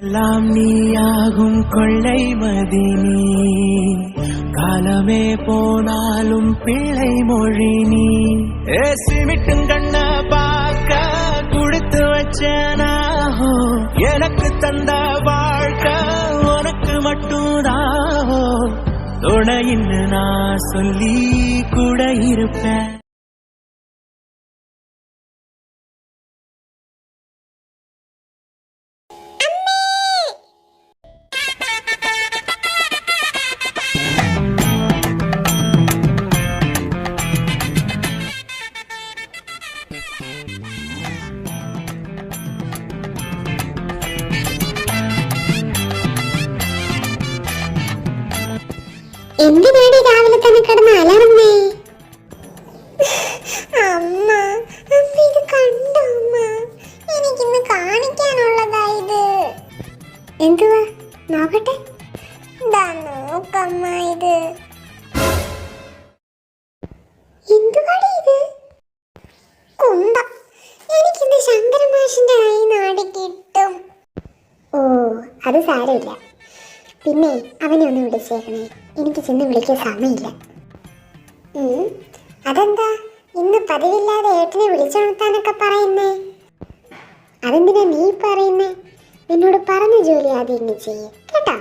எல்லாம் நீயாகும் கொள்ளை மதினி காலமே போனாலும் பிள்ளை மொழி நீ சிமிட்டும் கண்ண பார்க்க கொடுத்து வச்சனாஹோ எனக்கு தந்த வாழ்க்கை உனக்கு மட்டும்தாஹோ துணையின்னு நான் சொல்லி கூட இருப்பேன். എന്തിനാണ് രാവിലെ തന്നെ കിടന്ന് അലറുന്നേ? അമ്മ ഇത് കണ്ടോ അമ്മ? എനിക്കിന്ന് കാണിക്കാനുള്ളതാ ഇത്. എന്തുവാ നോക്കട്ടെ. നോക്കമ്മ ഇത് എന്തുവാടി ഇത്? കുണ്ട. എനിക്കിന്ന് ശങ്കരമാഷിന്റെ കൈ നാടി കിട്ടും. ഓ അത് സാരമില്ല. പിന്നെ അവനെ ഒന്ന് വിളിച്ചേക്കണേ, എനിക്ക് ചെന്ന് വിളിക്കാൻ സമയമില്ല. അതെന്താ ഇന്ന് പതിവില്ലാതെ ഏട്ടനെ വിളിച്ചുണർത്താനൊക്കെ പറയുന്നേ? അതെന്തിനാ നീ പറയുന്നേ? എന്നോട് പറഞ്ഞ ജോലി ആദ്യം ഇനി ചെയ്യേ കേട്ടോ.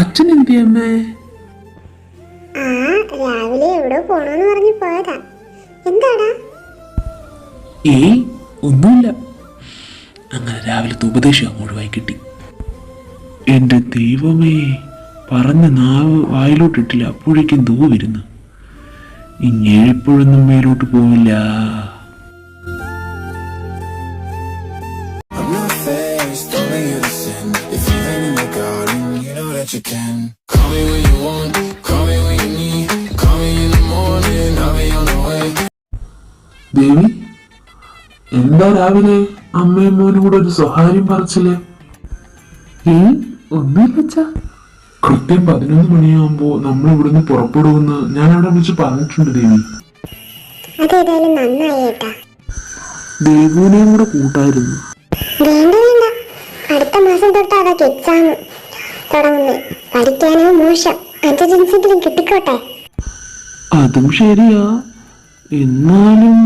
അച്ഛൻ എന്തിയമ്മേ? രാവിലെ എവിടെ പോണോന്ന് പറഞ്ഞു പോയതാ. എന്താടാ? ഒന്നുമില്ല. അങ്ങനെ രാവിലത്തെ ഉപദേശം അങ്ങോട്ട് വായി കിട്ടി. എന്റെ ദൈവമേ, പറഞ്ഞ നാവ് വായിലോട്ടിട്ടില്ല, അപ്പോഴേക്കും ദൂ വരുന്നു. ഇപ്പോഴൊന്നും മേലോട്ട് പോവില്ല. You can call me when you want, call me when you need, call me in the morning, I'll be on the way. ദേവി, എന്താ രാവിലെ അമ്മയും മോനും കൂടെ ഒരു സ്വകാര്യം പറച്ചില്ലേ? ഒന്നുമില്ല. കൃത്യം 11 മണിയാകുമ്പോ നമ്മൾ ഇവിടുന്ന് പുറപ്പെടുമെന്ന് ഞാൻ അവിടെ വിളിച്ച് പറഞ്ഞിട്ടുണ്ട് ദേവി. ദേവുവിനെയും കൂടെ കൂട്ടായിരുന്നു. അടുത്ത മാസം തൊട്ട് അതൊക്കെ എക്സാം തുടങ്ങുന്നേ. പഠിക്കാനോ മോശം, അറ്റൻഡൻസെങ്കിലും കിട്ടിക്കോട്ടെ. അതും ശരിയാ, എന്നാലും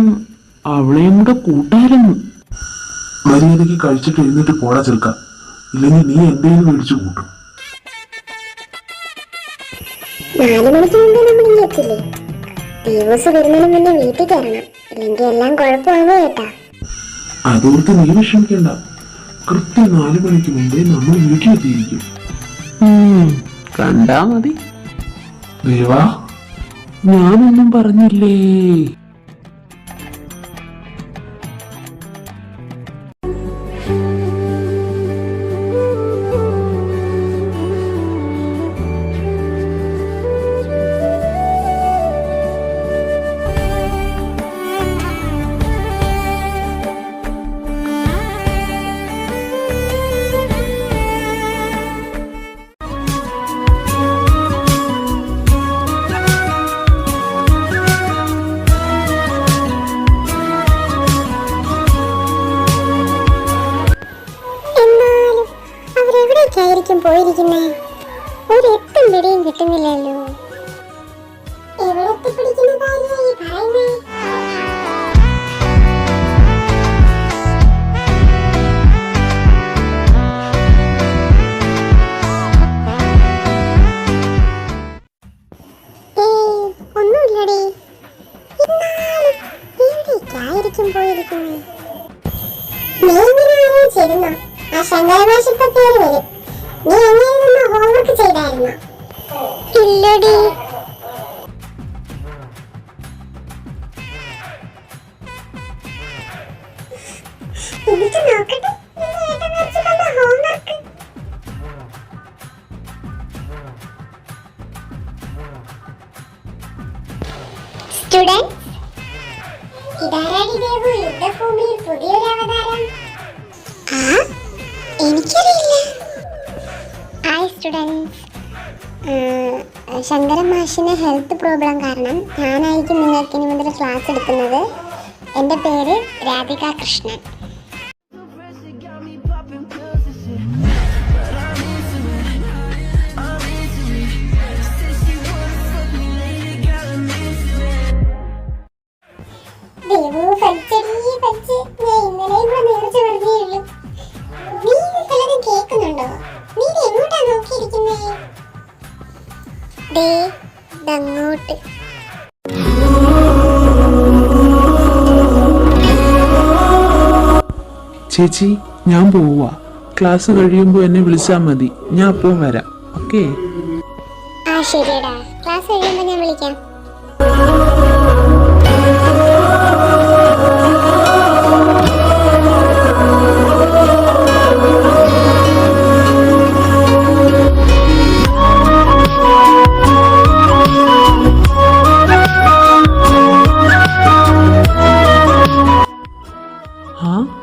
അവളെയും കൂടെ കൂട്ടായിരുന്നു. മര്യാദക്ക് കഴിച്ചിട്ട് എഴുന്നിട്ട് പോടാ ചെറുക്ക, ഇല്ലെങ്കിൽ നീ എന്തെങ്കിലും മേടിച്ചു കൂട്ടും. 4 മണിക്ക് മുമ്പേ നമ്മൾ ഇനി എത്തില്ലേ? ദിവസം വരുന്നതിന് മുന്നേ വീട്ടിൽ കയറണം, ഇല്ലെങ്കിൽ എല്ലാം കുഴപ്പമാവോ ഏട്ടാ. അതോർത്ത് നീ വിഷമിക്കണ്ട. കൃത്യം 4 മണിക്ക് മുമ്പേ നമ്മൾ വീട്ടിലെത്തിയിരിക്കും. കണ്ടാ മതി. ദേവാ, ഞാനൊന്നും പറഞ്ഞില്ലേ? പോയിരിക്കുന്നേ, ഒരു എത്തും പിടിയും കിട്ടുന്നില്ലല്ലോ. എവിടെ എത്തിപ്പിടിക്കുന്ന കാര്യമായി പറയുന്നേ? ഒന്നുമില്ലടി. എവിടേക്കായിരിക്കും പോയിരിക്കുന്നേ? നീ ഇങ്ങനെ ആലോചിച്ചിരുന്നോ? ആ ശങ്കരമാഷിപ്പോ പേര് വരും. നീ എങ്ങനെയായിരുന്നു ഹോംവർക്ക് ചെയ്തായിരുന്നോ? ഇല്ലടി. എനിക്ക് നോക്കട്ടെ ഹോംവർക്ക്. സ്റ്റുഡന്റ്, ഇതാരാടി ദേവു യുദ്ധഭൂമിയിൽ പുതിയൊരു അവതാരം? എനിക്കറിയില്ല. Hi students. ശങ്കരൻ മാഷിന് ഹെൽത്ത് പ്രോബ്ലം കാരണം ഞാനായിരിക്കും നിങ്ങൾക്ക് ഇനി മുതൽ ക്ലാസ് എടുക്കുന്നത്. എൻ്റെ പേര് രാധിക കൃഷ്ണൻ. കേൾക്കുന്നുണ്ടോ? നീ എങ്ങോട്ടാ നോക്കിയിരിക്കുന്നേ? അങ്ങോട്ട്. ചേച്ചി, ഞാൻ പോവാ. ക്ലാസ് കഴിയുമ്പോൾ എന്നെ വിളിച്ചാൽ മതി, ഞാൻ അപ്പോൾ വരാം. ഓക്കേ? ആ ശരിയടാ, ക്ലാസ് കഴിയുമ്പോൾ ഞാൻ വിളിക്കാം.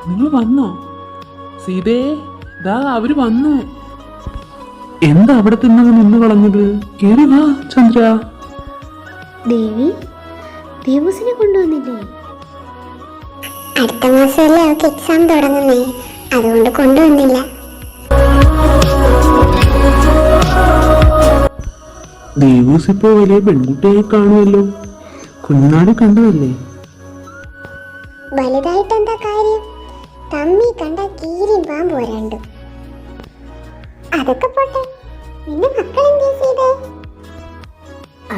നിങ്ങൾ വന്നോ? സീതേ, ദാ അവര് വന്നു. എന്താ അവിടെ നിന്ന് കളഞ്ഞത്? കേറി വാ ചന്ദ്ര. ദേവി, ദേവൂസിനെ കൊണ്ടുവന്നില്ലേ? അടുത്ത മാസമല്ലേ അവർക്ക് എക്സാം തുടങ്ങുന്നേ, അതുകൊണ്ട് കൊണ്ടുവന്നില്ല. ദേവൂസ് ഇപ്പോ വലിയ പെൺകുട്ടിയെ കാണുമല്ലോ. കുഞ്ഞാടി കണ്ടതല്ലേ? വലുതായിട്ട് എന്താ കാര്യം? തമ്മി കണ്ട കീരിയും പാമ്പ് വരണ്ടു. അതൊക്കെ പോട്ടെ, നിന്റെ മക്കൾ എന്താ ചെയ്തേ?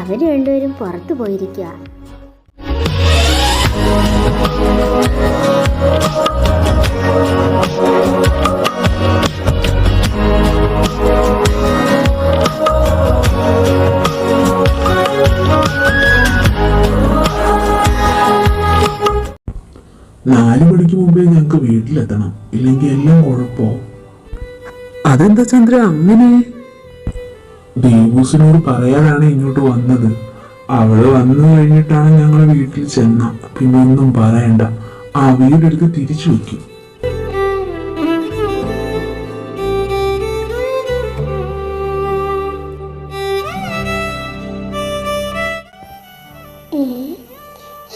അവര് രണ്ടുപേരും പുറത്തു പോയിരിക്കുക. നാല് മണിക്ക് മുമ്പേ ഞങ്ങക്ക് വീട്ടിലെത്തണം, ഇല്ലെങ്കിൽ എല്ലാം കുഴപ്പോ. അതെന്താ ചന്ദ്ര അങ്ങനെ? ദേവൂസിനോട് പറയാനാണ് ഇങ്ങോട്ട് വന്നത്. അവള് വന്നു കഴിഞ്ഞിട്ടാണ് ഞങ്ങൾ വീട്ടിൽ ചെന്ന. പിന്നെ ഒന്നും പറയണ്ട, ആ വീടെടുത്ത് തിരിച്ചു വെക്കും.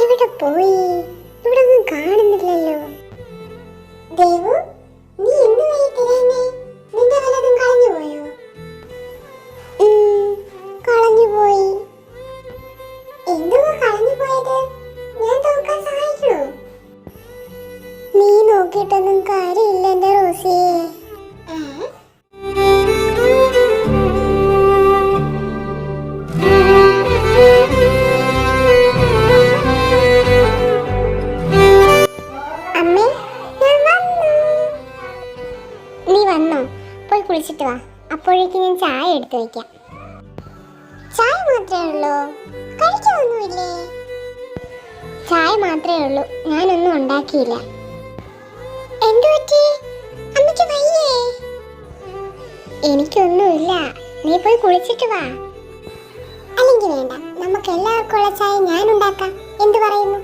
എവിടെ പോയി? ഇവിടെ ഒന്നും കാണുന്നില്ലല്ലോ. ദേവു, നീ എന്ത് വൈകിട്ടില്ലേ? നിന്റെ വല്ലതും കളഞ്ഞു പോയോ? കളഞ്ഞു പോയി. എന്തുവാ കളഞ്ഞു പോയത്? ഞാൻ നോക്കാൻ സഹായിക്കണോ? നീ നോക്കിയിട്ടൊന്നും കാര്യമില്ല എന്റെ റോസിയെ. പോയി കുളിച്ചിട്ട് വാ, അപ്പോഴേക്കും ഞാൻ ചായ എടുത്തു വെക്കാം. ചായ മാത്രമേ ഉള്ളൂ, കഴിക്കാനൊന്നുമില്ലേ? ചായ മാത്രമേ ഉള്ളൂ, ഞാനൊന്നും ഉണ്ടാക്കിയില്ല. എന്തു പറ്റി? അമ്മയ്ക്ക് വയ്യേ? എനിക്കൊന്നുമില്ല, നീ പോയി കുളിച്ചിട്ട് വാ. അല്ലെങ്കിൽ വേണ്ട, നമുക്ക് എല്ലാവർക്കും ഉള്ള ചായ ഞാൻ ഉണ്ടാക്കാം. എന്തു പറയുന്നു?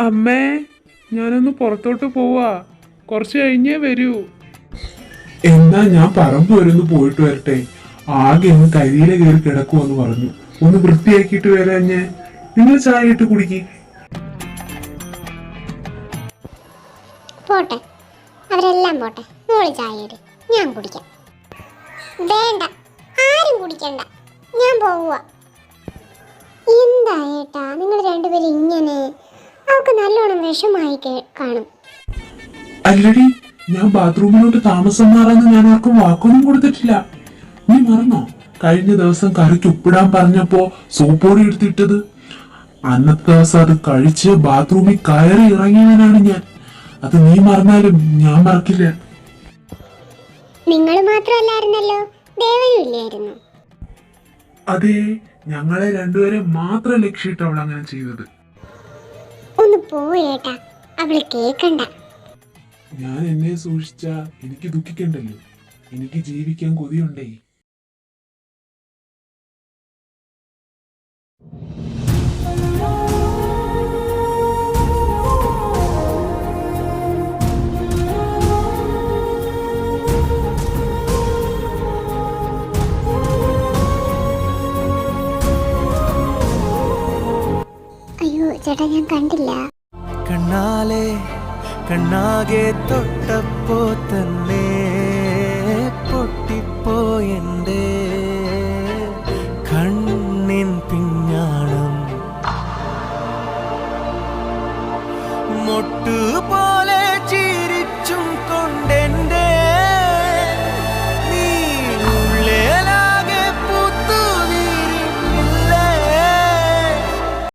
അമ്മേ, ഞാനൊന്ന് പുറത്തോട്ട് പോവാ, കുറച്ച് കഴിഞ്ഞേ വരൂ. എന്നാ ഞാൻ പറമ്പ് വരെ ഒന്ന് പോയിട്ട് വരട്ടെ. ആകെ ഒന്ന് കരിയില കയറി കിടക്കുമെന്ന് പറഞ്ഞു. ഒന്ന് വൃത്തിയാക്കിയിട്ട് വരാൻ ഞാൻ. നിങ്ങൾ ചായ ഇട്ട് കുടിക്ക്. പോട്ടെ, അവരെല്ലാം പോട്ടെ. മോള് ചായ ഇട്, ഞാൻ കുടിക്കാം. വേണ്ട, ആരും കുടിക്കണ്ട, ഞാൻ പോവുക. എന്താ ഏട്ടാ നിങ്ങൾ രണ്ടുപേരും ഇങ്ങനെ? അവൾക്ക് നല്ലോണം വിഷമായി കാണും. അല്ലടി, ഞാൻ ബാത്റൂമിലോട്ട് താമസം മാറാന്ന് ഞാൻ ആർക്കും വാക്കൊന്നും കൊടുത്തിട്ടില്ല. നീ മറന്നോ? കഴിഞ്ഞ ദിവസം കറിക്ക് ഉപ്പിടാൻ പറഞ്ഞപ്പോ സോപ്പോടി എടുത്തിട്ടത്. അന്നത്തെ ദിവസം അത് കഴിച്ച് ബാത്റൂമിൽ കയറി ഇറങ്ങിയവനാണ് ഞാൻ. അത് നീ മറന്നാലും ഞാൻ മറക്കില്ല. നിങ്ങൾ മാത്രമല്ലായിരുന്നല്ലോ, ദേവനും ഇല്ലായിരുന്നു. അതെ, ഞങ്ങളെ രണ്ടുപേരെ മാത്രം ലക്ഷ്യമിട്ട് അവൾ അങ്ങനെ ചെയ്തത്. ഒന്ന് പോയേട്ടാ, അവള് കേക്കണ്ട. ഞാൻ എന്നെ സൂക്ഷിച്ച എനിക്ക് ദുഃഖിക്കണ്ടല്ലോ. എനിക്ക് ജീവിക്കാൻ കൊതിയുണ്ടേ. ചേട്ടാ ഞാൻ കണ്ടില്ല. കണ്ണാലെ കണ്ണാകെ തൊട്ടപ്പോ തന്നെ പൊട്ടിപ്പോയെന്റെ കണ്ണിൻ പിഞ്ഞാണം. മൊട്ടുപോലെ